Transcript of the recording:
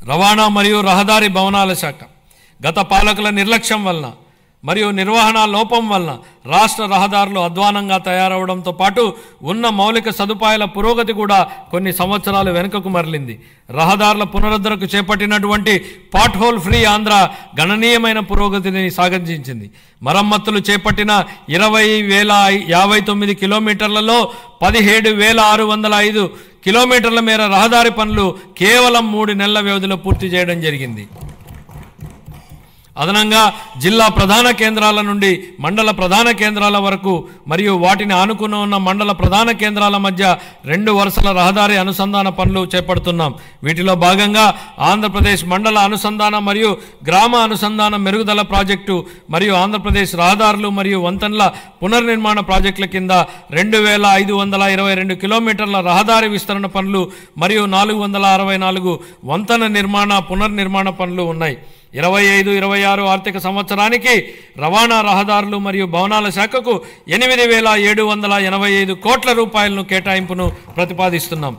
రవాణా మరియు రహదారి భవనాల శాఖ గత పాలకుల నిర్లక్ష్యం వలన మరియు నిర్వహణ లోపం వలన రాష్ట్ర రహదారులు అధ్వానంగా తయారవడంతో పాటు ఉన్న మౌలిక సదుపాయాల పురోగతి కూడా కొన్ని సంవత్సరాలు వెనుకకు మరలింది. రహదారుల పునరుద్ధరణకు చేపట్టినటువంటి పాట్ హోల్ ఫ్రీ ఆంధ్ర గణనీయమైన పురోగతిని సాధించింది. మరమ్మతులు చేపట్టిన 20,059 కిలోమీటర్లలో 17,605 కిలోమీటర్ల మేర రహదారి పనులు కేవలం 3 నెలల వ్యవధిలో పూర్తి చేయడం జరిగింది. అదనంగా జిల్లా ప్రధాన కేంద్రాల నుండి మండల ప్రధాన కేంద్రాల వరకు మరియు వాటిని ఆనుకుని ఉన్న మండల ప్రధాన కేంద్రాల మధ్య 2 వరుసల రహదారి అనుసంధాన పనులు చేపడుతున్నాం. వీటిలో భాగంగా ఆంధ్రప్రదేశ్ మండల అనుసంధాన మరియు గ్రామ అనుసంధాన మెరుగుదల ప్రాజెక్టు మరియు ఆంధ్రప్రదేశ్ రహదారులు మరియు వంతెనల పునర్నిర్మాణ ప్రాజెక్టుల కింద 2,522 కిలోమీటర్ల రహదారి విస్తరణ పనులు మరియు 464 వంతెన నిర్మాణ పునర్నిర్మాణ పనులు ఉన్నాయి. 25-26 ఆర్థిక సంవత్సరానికి రవాణా రహదారులు మరియు భవనాల శాఖకు 8,785 కోట్ల రూపాయలను కేటాయింపును ప్రతిపాదిస్తున్నాం.